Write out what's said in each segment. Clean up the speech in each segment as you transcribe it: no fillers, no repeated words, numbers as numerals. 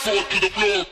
sword to the floor.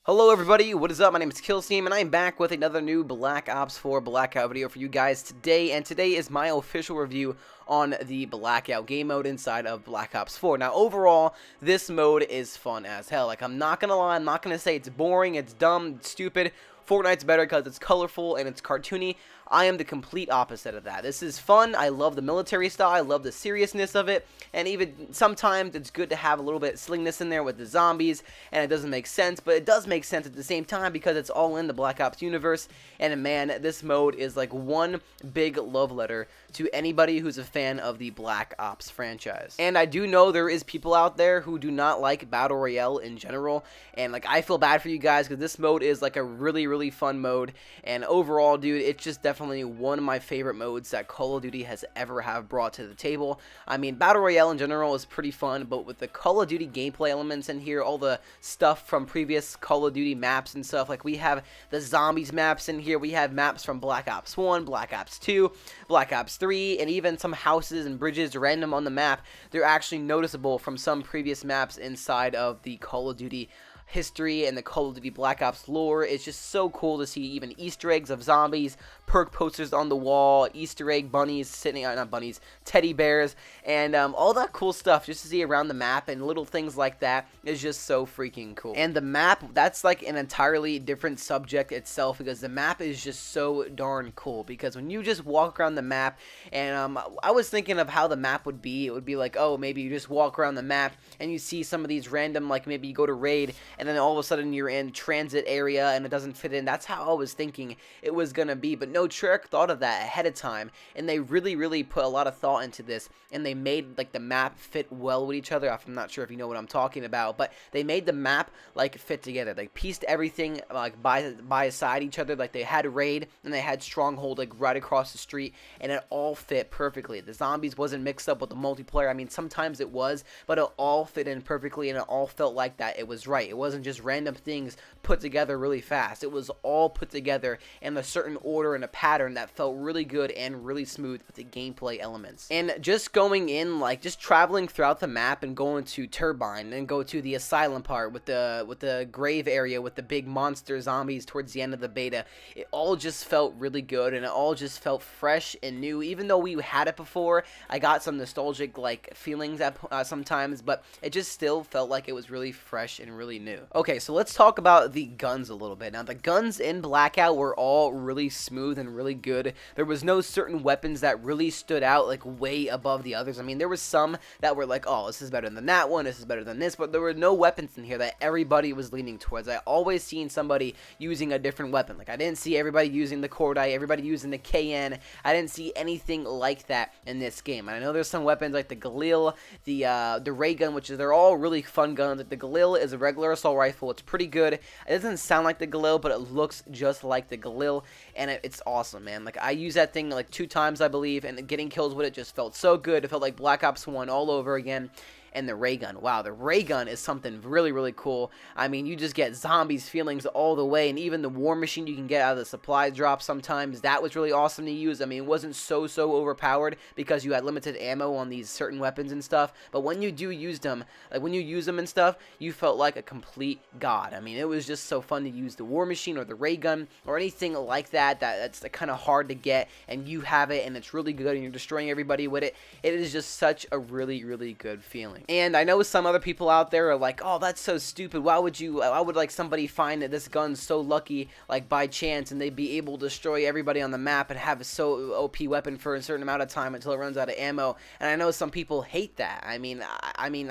Hello everybody, what is up? My name is Killsteam and I'm back with another new Black Ops 4 Blackout video for you guys today, and today is my official review on the Blackout game mode inside of Black Ops 4. Now overall, this mode is fun as hell. Like, I'm not gonna lie, I'm not gonna say it's boring, it's dumb, it's stupid. Fortnite's better because it's colorful and it's cartoony. I am the complete opposite of that. This is fun. I love the military style. I love the seriousness of it. And even sometimes it's good to have a little bit of silliness in there with the zombies. And it doesn't make sense, but it does make sense at the same time because it's all in the Black Ops universe. And man, this mode is like one big love letter to anybody who's a fan of the Black Ops franchise. And I do know there is people out there who do not like Battle Royale in general. And like, I feel bad for you guys because this mode is like a really fun mode. And overall, dude, it's just definitely one of my favorite modes that Call of Duty has ever have brought to the table. I mean, Battle Royale in general is pretty fun, but with the Call of Duty gameplay elements in here, all the stuff from previous Call of Duty maps and stuff, like we have the zombies maps in here, we have maps from Black Ops 1, Black Ops 2, Black Ops 3, and even some houses and bridges random on the map. They're actually noticeable from some previous maps inside of the Call of Duty history and the Call of Duty Black Ops lore. It's just so cool to see even Easter eggs of zombies, perk posters on the wall, Easter egg bunnies sitting, not bunnies, teddy bears, and all that cool stuff just to see around the map, and little things like that is just so freaking cool. And the map, that's like an entirely different subject itself, because the map is just so darn cool. Because when you just walk around the map, and I was thinking of how the map would be, it would be like, oh, maybe you just walk around the map and you see some of these random, like maybe you go to raid and then all of a sudden you're in transit area and it doesn't fit in. That's how I was thinking it was gonna be, but no, Treyarch thought of that ahead of time, and they really put a lot of thought into this, and they made like the map fit well with each other. I'm not sure if you know what I'm talking about, but they made the map like fit together. They pieced everything like by side each other. Like they had raid and they had stronghold like right across the street, and it all fit perfectly. The zombies wasn't mixed up with the multiplayer. I mean, sometimes it was, but it all fit in perfectly, and it all felt like that it was right. It wasn't just random things put together really fast. It was all put together in a certain order and a pattern that felt really good and really smooth with the gameplay elements. And just going in, like just traveling throughout the map and going to Turbine and go to the asylum part with the grave area with the big monster zombies towards the end of the beta, it all just felt really good, and it all just felt fresh and new. Even though we had it before, I got some nostalgic like feelings at sometimes, but it just still felt like it was really fresh and really new. Okay, so let's talk about the guns a little bit. Now, the guns in Blackout were all really smooth and really good. There was no certain weapons that really stood out like way above the others. I mean, there was some that were like, oh, this is better than that one, this is better than this, but there were no weapons in here that everybody was leaning towards. I always seen somebody using a different weapon. Like, I didn't see everybody using the Cordite, everybody using the KN. I didn't see anything like that in this game. And I know there's some weapons like the Galil, the ray gun, which is, they're all really fun guns. Like the Galil is a regular assault rifle. It's pretty good. It doesn't sound like the Galil, but it looks just like the Galil, and it's awesome, man. Like, I used that thing like 2 times, I believe, and getting kills with it just felt so good. It felt like Black Ops 1 all over again. And the ray gun, wow, the ray gun is something really cool. I mean, you just get zombies feelings all the way, and even the war machine you can get out of the supply drop sometimes, that was really awesome to use. I mean, it wasn't so overpowered because you had limited ammo on these certain weapons and stuff, but when you do use them, like when you use them and stuff, you felt like a complete god. I mean, it was just so fun to use the war machine or the ray gun or anything like that that's kind of hard to get, and you have it and it's really good and you're destroying everybody with it. It is just such a really good feeling. And I know some other people out there are like, oh, that's so stupid. Why would like somebody find that this gun's so lucky, like by chance, and they'd be able to destroy everybody on the map and have a so OP weapon for a certain amount of time until it runs out of ammo. And I know some people hate that. I mean,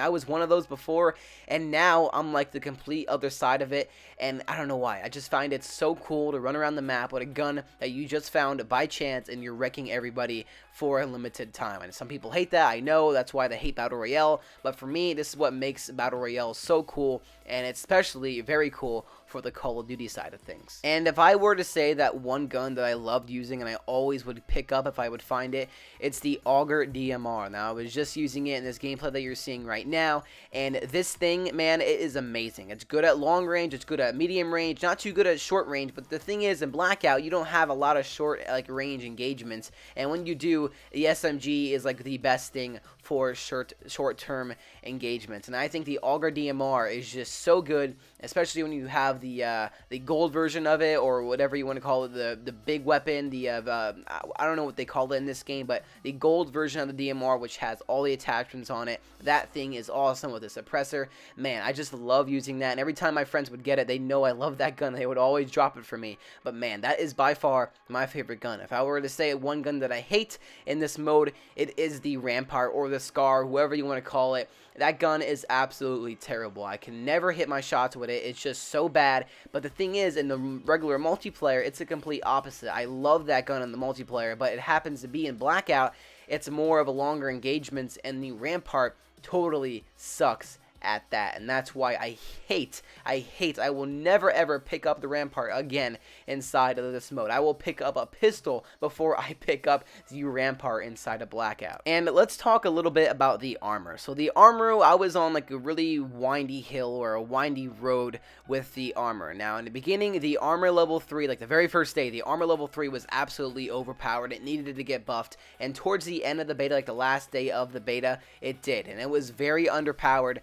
I was one of those before, and now I'm like the complete other side of it. And I don't know why. I just find it so cool to run around the map with a gun that you just found by chance, and you're wrecking everybody for a limited time. And some people hate that. I know that's why they hate Battle Royale, but for me, this is what makes Battle Royale so cool, and it's especially very cool for the Call of Duty side of things. And if I were to say that one gun that I loved using and I always would pick up if I would find it, it's the Auger DMR. Now, I was just using it in this gameplay that you're seeing right now, and this thing, man, it is amazing. It's good at long range, it's good at medium range, not too good at short range, but the thing is, in Blackout, you don't have a lot of short, like, range engagements, and when you do, the SMG is, like, the best thing for short-term engagements. And I think the Auger DMR is just so good, especially when you have the gold version of it, or whatever you want to call it, the big weapon, I don't know what they call it in this game, but the gold version of the DMR, which has all the attachments on it. That thing is awesome with the suppressor. Man, I just love using that, and every time my friends would get it, they know I love that gun. They would always drop it for me. But man, that is by far my favorite gun. If I were to say one gun that I hate in this mode, it is the Rampart, or the Scar, whoever you want to call it. That gun is absolutely terrible. I can never hit my shots with it. It's just so bad. But the thing is, in the regular multiplayer, it's a complete opposite. I love that gun in the multiplayer, but it happens to be in Blackout, it's more of a longer engagements, and the Rampart totally sucks at that, and that's why I will never ever pick up the Rampart again inside of this mode. I will pick up a pistol before I pick up the Rampart inside of Blackout. And let's talk a little bit about the armor. So the armor, I was on like a really windy hill or a windy road with the armor. Now in the beginning, the armor level 3, like the very first day, the armor level 3 was absolutely overpowered. It needed to get buffed, and towards the end of the beta, like the last day of the beta, it did, and it was very underpowered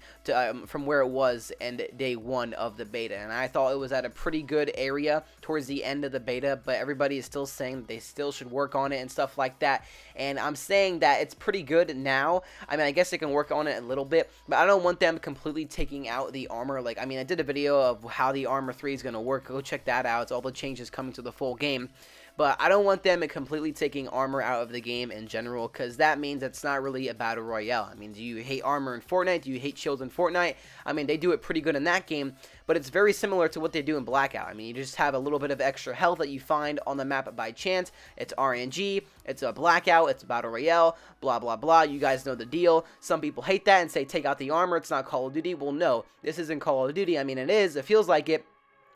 from where it was in day 1 of the beta. And I thought it was at a pretty good area towards the end of the beta, but everybody is still saying that they still should work on it and stuff like that. And I'm saying that it's pretty good now. I mean, I guess they can work on it a little bit, but I don't want them completely taking out the armor. Like, I mean, I did a video of how the armor 3 is going to work. Go check that out. It's all the changes coming to the full game. But I don't want them completely taking armor out of the game in general, because that means it's not really a battle royale. I mean, do you hate armor in Fortnite? Do you hate shields in Fortnite? I mean, they do it pretty good in that game, but it's very similar to what they do in Blackout. I mean, you just have a little bit of extra health that you find on the map by chance. It's RNG, it's a Blackout, it's a battle royale, blah, blah, blah. You guys know the deal. Some people hate that and say, take out the armor, it's not Call of Duty. Well, no, this isn't Call of Duty. I mean, it is, it feels like it.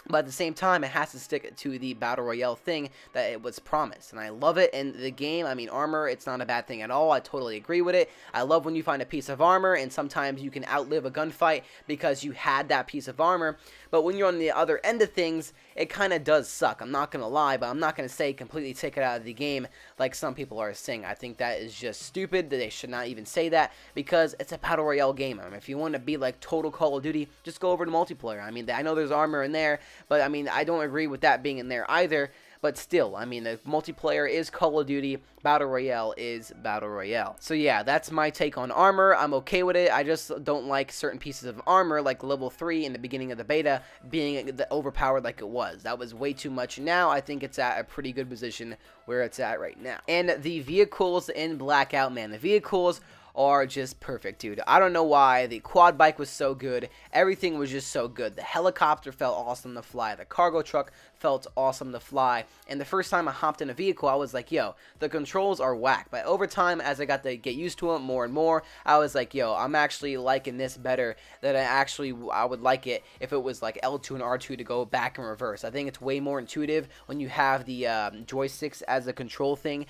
But at the same time, it has to stick to the Battle Royale thing that it was promised. And I love it in the game. I mean, armor, it's not a bad thing at all. I totally agree with it. I love when you find a piece of armor, and sometimes you can outlive a gunfight because you had that piece of armor. But when you're on the other end of things, it kind of does suck. I'm not going to lie, but I'm not going to say completely take it out of the game like some people are saying. I think that is just stupid. They should not even say that, because it's a Battle Royale game. I mean, if you want to be like total Call of Duty, just go over to multiplayer. I mean, I know there's armor in there, but I mean, I don't agree with that being in there either. But still, I mean, the multiplayer is Call of Duty, Battle Royale is Battle Royale. So yeah, that's my take on armor. I'm okay with it. I just don't like certain pieces of armor, like level 3 in the beginning of the beta, being overpowered like it was. That was way too much. Now, I think it's at a pretty good position where it's at right now. And the vehicles in Blackout, man, the vehicles are just perfect, dude. I don't know why. The quad bike was so good. Everything was just so good. The helicopter felt awesome to fly. The cargo truck felt awesome to fly. And the first time I hopped in a vehicle, I was like, yo, the controls are whack. But over time, as I got to get used to them more and more, I was like, yo, I'm actually liking this better than I would like it if it was like L2 and R2 to go back and reverse. I think it's way more intuitive when you have the joysticks as a control thing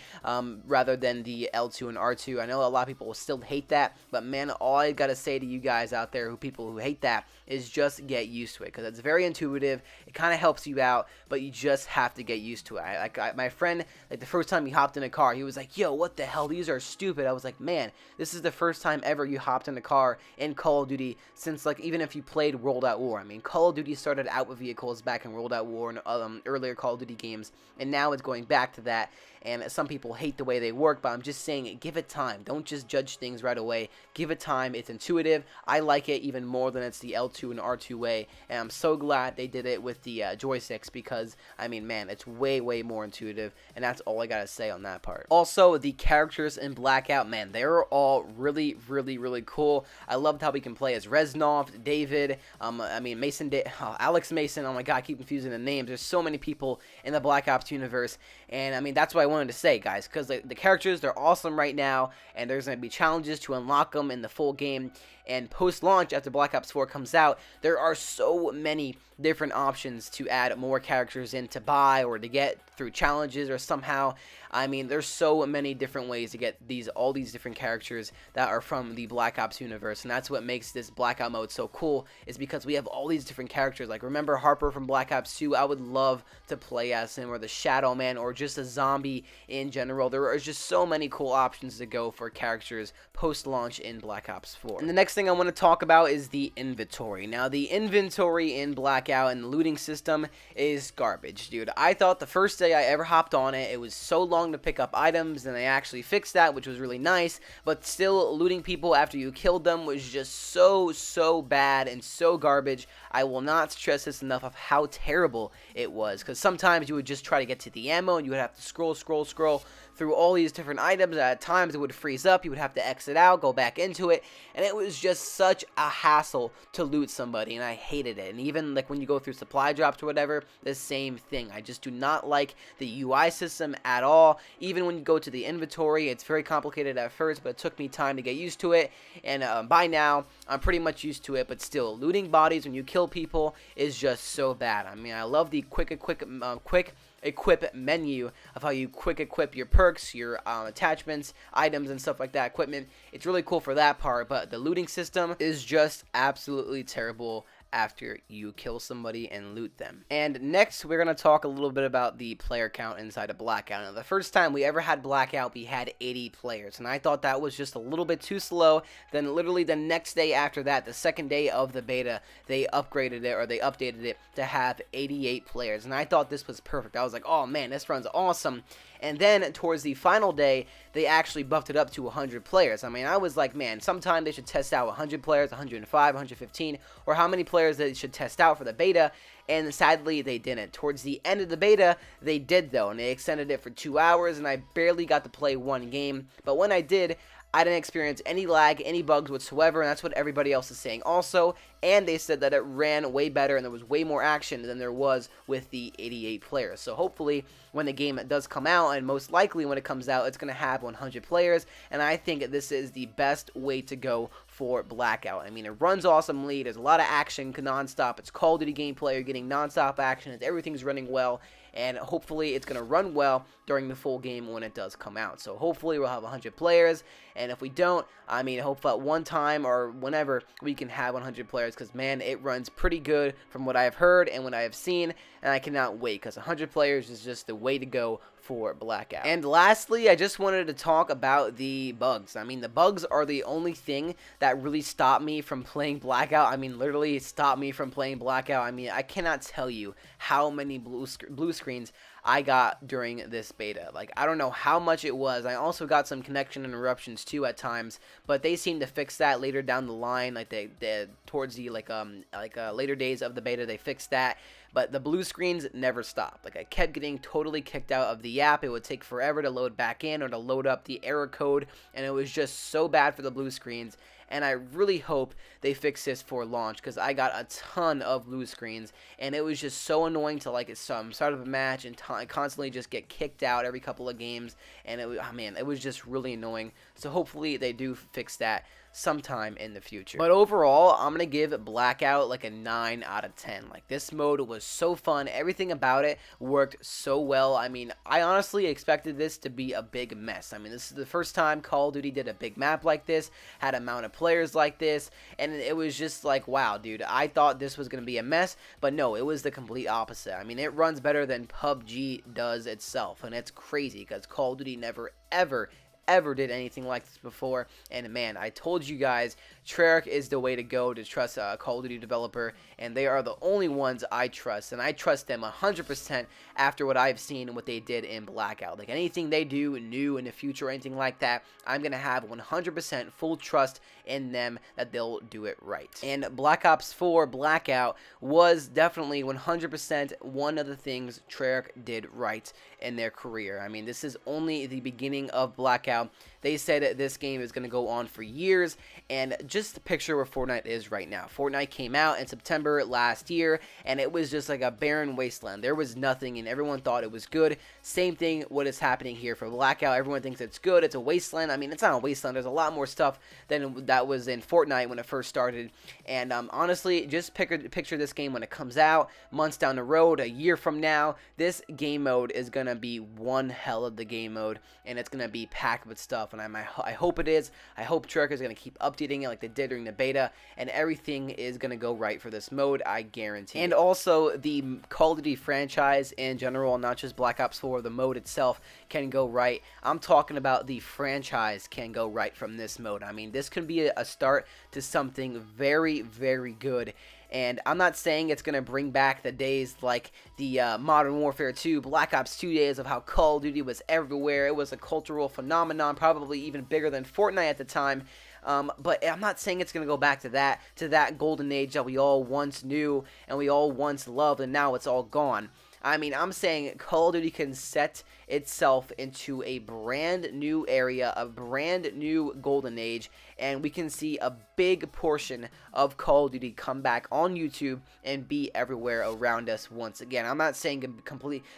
rather than the L2 and R2. I know a lot of people will still hate that, but man, all I gotta say to you guys out there, people who hate that, is just get used to it, because it's very intuitive. It kind of helps you out, but you just have to get used to it. My friend, like the first time he hopped in a car, he was like, yo, what the hell, these are stupid. I was like, man, this is the first time ever you hopped in a car in Call of Duty since, like, even if you played World at War. I mean, Call of Duty started out with vehicles back in World at War and earlier Call of Duty games, and now it's going back to that. And some people hate the way they work, but I'm just saying, give it time. Don't just judge things right away. Give it time. It's intuitive. I like it even more than it's the L2 and R2 way, and I'm so glad they did it with the joysticks, because, I mean, man, it's way, way more intuitive, and that's all I gotta say on that part. Also, the characters in Blackout, man, they're all really, really, really cool. I loved how we can play as Reznov, David, I mean, Alex Mason. Oh my god, I keep confusing the names. There's so many people in the Black Ops universe, and I mean, that's what I wanted to say, guys, because the characters, they're awesome right now, and there's going to be challenges to unlock them in the full game, And post-launch, after Black Ops 4 comes out, there are so many different options to add more characters in to buy or to get through challenges or somehow. I mean, there's so many different ways to get all these different characters that are from the Black Ops universe, and that's what makes this Blackout mode so cool, is because we have all these different characters. Like, remember Harper from Black Ops 2? I would love to play as him, or the Shadow Man, or just a zombie in general. There are just so many cool options to go for characters post-launch in Black Ops 4. And the next thing I want to talk about is the inventory. Now, the inventory in Blackout and the looting system is garbage, dude. I thought the first day I ever hopped on it, it was so long to pick up items, and they actually fixed that, which was really nice, but still, looting people after you killed them was just so bad and so garbage. I will not stress this enough of how terrible it was, because sometimes you would just try to get to the ammo, and you would have to scroll through all these different items. At times it would freeze up, you would have to exit out, go back into it, and it was just such a hassle to loot somebody, and I hated it. And even like when you go through supply drops or whatever, the same thing. I just do not like the UI system at all. Even when you go to the inventory, it's very complicated at first, but it took me time to get used to it, and by now I'm pretty much used to it. But still, looting bodies when you kill people is just so bad. I mean, I love the quick equip menu of how you quick equip your perks, your attachments, items, and stuff like that, equipment. It's really cool for that part, but the looting system is just absolutely terrible after you kill somebody and loot them. And next, we're going to talk a little bit about the player count inside of Blackout. Now, the first time we ever had Blackout, we had 80 players, and I thought that was just a little bit too slow. Then literally the next day after that, the second day of the beta, they upgraded it, or they updated it to have 88 players, and I thought this was perfect. I was like, oh man, this run's awesome. And then towards the final day, they actually buffed it up to 100 players. I mean, I was like, man, sometime they should test out 100 players, 105, 115, or how many players they should test out for the beta. And sadly, they didn't. Towards the end of the beta, they did though, and they extended it for 2 hours, and I barely got to play one game. But when I did, I didn't experience any lag, any bugs whatsoever, and that's what everybody else is saying also. And they said that it ran way better and there was way more action than there was with the 88 players. So hopefully, when the game does come out, and most likely when it comes out, it's going to have 100 players, and I think this is the best way to go for Blackout. I mean, it runs awesomely, there's a lot of action non-stop, it's Call of Duty gameplay, you're getting non-stop action, everything's running well, and hopefully it's going to run well during the full game when it does come out. So hopefully we'll have 100 players, and if we don't, I mean, hope that one time or whenever we can have 100 players, because man, it runs pretty good from what I have heard and what I have seen, and I cannot wait, because 100 players is just the way to go for Blackout. And lastly, I just wanted to talk about the bugs. I mean, the bugs are the only thing that really stopped me from playing Blackout. I mean, literally stopped me from playing Blackout. I mean, I cannot tell you how many blue screens I got during this beta. Like, I don't know how much it was. I also got some connection interruptions too at times, but they seem to fix that later down the line. Like they towards the later days of the beta, they fixed that. But the blue screens never stopped. Like, I kept getting totally kicked out of the app. It would take forever to load back in or to load up the error code, and it was just so bad for the blue screens. And I really hope they fix this for launch, because I got a ton of blue screens, and it was just so annoying to start of a match and constantly just get kicked out every couple of games, and it was, oh man, it was just really annoying. So hopefully they do fix that sometime in the future. But overall, I'm gonna give Blackout like a 9 out of 10. Like, this mode was so fun, everything about it worked so well. I mean, I honestly expected this to be a big mess. I mean, this is the first time Call of Duty did a big map like this, had a amount of players like this, and it was just like, wow, dude, I thought this was gonna be a mess, but no, it was the complete opposite. I mean, it runs better than PUBG does itself, and it's crazy because Call of Duty never ever did anything like this before. And man, I told you guys, Treyarch is the way to go to trust a Call of Duty developer, and they are the only ones I trust, and I trust them 100% after what I've seen and what they did in Blackout. Like, anything they do new in the future or anything like that, I'm gonna have 100% full trust in them that they'll do it right. And Black Ops 4 Blackout was definitely 100% one of the things Treyarch did right in their career. I mean, this is only the beginning of Blackout. Blackout. They said this game is going to go on for years, and just picture where Fortnite is right now. Fortnite came out in September last year, and it was just like a barren wasteland. There was nothing, and everyone thought it was good. Same thing what is happening here for Blackout. Everyone thinks it's good. It's a wasteland. I mean, it's not a wasteland. There's a lot more stuff than that was in Fortnite when it first started, and honestly, just picture this game when it comes out, months down the road, a year from now. This game mode is going to be one hell of the game mode, and it's going to be packed with stuff. And I hope it is. I hope Treyarch is going to keep updating it like they did during the beta, and everything is going to go right for this mode, I guarantee. And also, the Call of Duty franchise in general, not just Black Ops 4, the mode itself can go right. I'm talking about the franchise can go right from this mode. I mean, this could be a start to something very, very good. And I'm not saying it's going to bring back the days like the Modern Warfare 2, Black Ops 2 days of how Call of Duty was everywhere. It was a cultural phenomenon, probably even bigger than Fortnite at the time. But I'm not saying it's going to go back to that golden age that we all once knew and we all once loved, and now it's all gone. I mean, I'm saying Call of Duty can set itself into a brand new area, a brand new golden age, and we can see a big portion of Call of Duty come back on YouTube and be everywhere around us once again. I'm not saying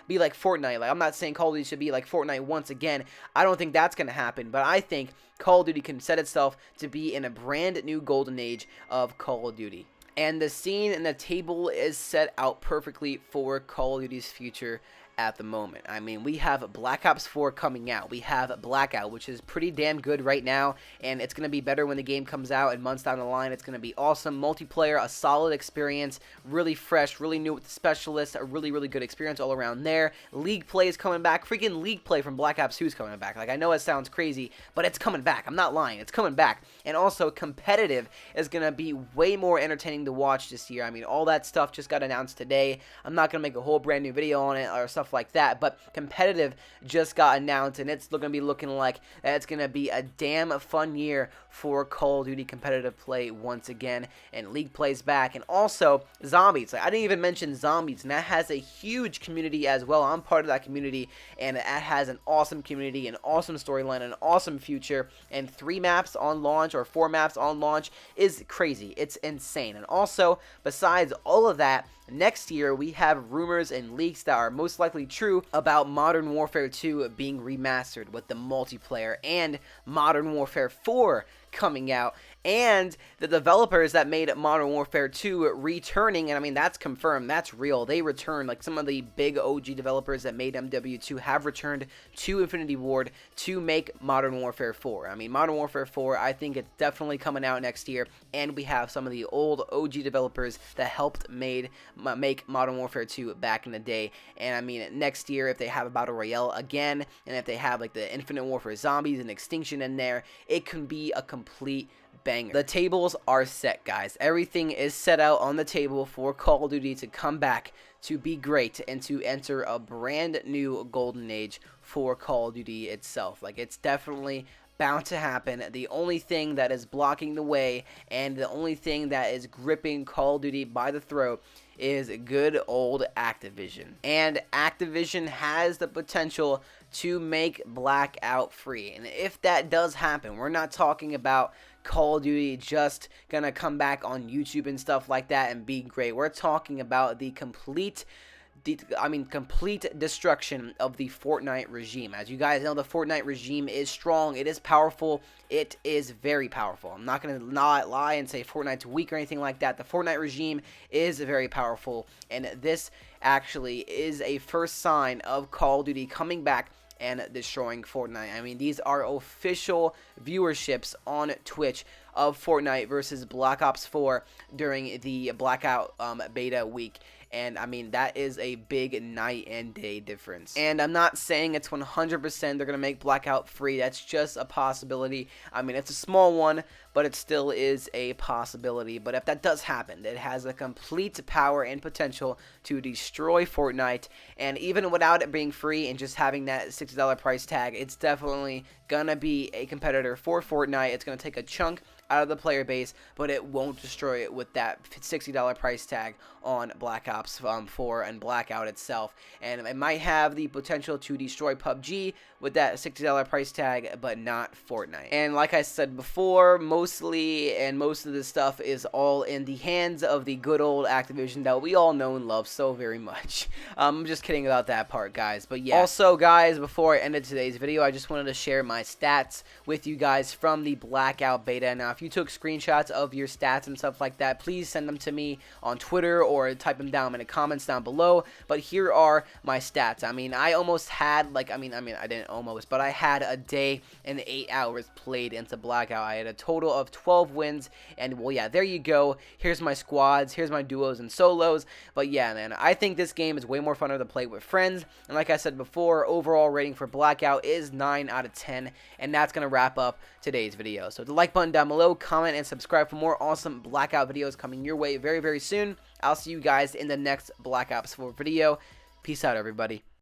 be like Fortnite. Like, I'm not saying Call of Duty should be like Fortnite once again. I don't think that's going to happen, but I think Call of Duty can set itself to be in a brand new golden age of Call of Duty. And the scene and the table is set out perfectly for Call of Duty's future at the moment. I mean, we have Black Ops 4 coming out. We have Blackout, which is pretty damn good right now, and it's going to be better when the game comes out and months down the line. It's going to be awesome. Multiplayer, a solid experience, really fresh, really new with the specialists, a really, really good experience all around there. League play is coming back. Freaking League play from Black Ops 2 is coming back. Like, I know it sounds crazy, but it's coming back. I'm not lying. It's coming back. And also, competitive is going to be way more entertaining to watch this year. I mean, all that stuff just got announced today. I'm not going to make a whole brand new video on it or stuff like that, but competitive just got announced, and it's going to be looking like it's going to be a damn fun year for Call of Duty competitive play once again, and League plays back. And also zombies. Like, I didn't even mention zombies, and that has a huge community as well. I'm part of that community, and it has an awesome community, an awesome storyline, an awesome future, and 3 maps on launch or 4 maps on launch is crazy. It's insane. And also, besides all of that, next year we have rumors and leaks that are most likely true about Modern Warfare 2 being remastered with the multiplayer, and Modern Warfare 4 coming out, and the developers that made Modern Warfare 2 returning. And I mean, that's confirmed, that's real. They returned. Like, some of the big OG developers that made MW2 have returned to Infinity Ward to make Modern Warfare 4. I mean, Modern Warfare 4, I think it's definitely coming out next year, and we have some of the old OG developers that helped make Modern Warfare 2 back in the day. And I mean, next year, if they have a Battle Royale again, and if they have like the Infinite Warfare Zombies and Extinction in there, it can be a complete banger. The tables are set, guys. Everything is set out on the table for Call of Duty to come back, to be great, and to enter a brand new golden age for Call of Duty itself. Like, it's definitely bound to happen. The only thing that is blocking the way, and the only thing that is gripping Call of Duty by the throat, is good old Activision. And Activision has the potential to make Blackout free. And if that does happen, we're not talking about Call of Duty just gonna come back on YouTube and stuff like that and be great. We're talking about the complete destruction of the Fortnite regime. As you guys know, the Fortnite regime is strong. It is powerful. It is very powerful. I'm not going to lie and say Fortnite's weak or anything like that. The Fortnite regime is very powerful, and this actually is a first sign of Call of Duty coming back and destroying Fortnite. I mean, these are official viewerships on Twitch of Fortnite versus Black Ops 4 during the Blackout beta week. And I mean, that is a big night and day difference. And I'm not saying it's 100% they're going to make Blackout free. That's just a possibility. I mean, it's a small one, but it still is a possibility. But if that does happen, it has a complete power and potential to destroy Fortnite. And even without it being free and just having that $60 price tag, it's definitely going to be a competitor for Fortnite. It's going to take a chunk out of the player base, but it won't destroy it with that $60 price tag on Black Ops 4 and Blackout itself. And it might have the potential to destroy PUBG with that $60 price tag, but not Fortnite. And like I said before, most of this stuff is all in the hands of the good old Activision that we all know and love so very much. I'm just kidding about that part, guys. But yeah. Also, guys, before I ended today's video, I just wanted to share my stats with you guys from the Blackout beta. Now, if you took screenshots of your stats and stuff like that, please send them to me on Twitter or type them down in the comments down below. But here are my stats. I mean, I almost had, like, I didn't almost, but I had a day and 8 hours played into Blackout. I had a total of 12 wins, and well, yeah, there you go. Here's my squads, here's my duos and solos. But yeah, man, I think this game is way more fun to play with friends. And like I said before, overall rating for Blackout is 9 out of 10, and that's gonna wrap up today's video. So the like button down below, comment, and subscribe for more awesome Blackout videos coming your way very, very soon. I'll see you guys in the next Black Ops 4 video. Peace out, everybody.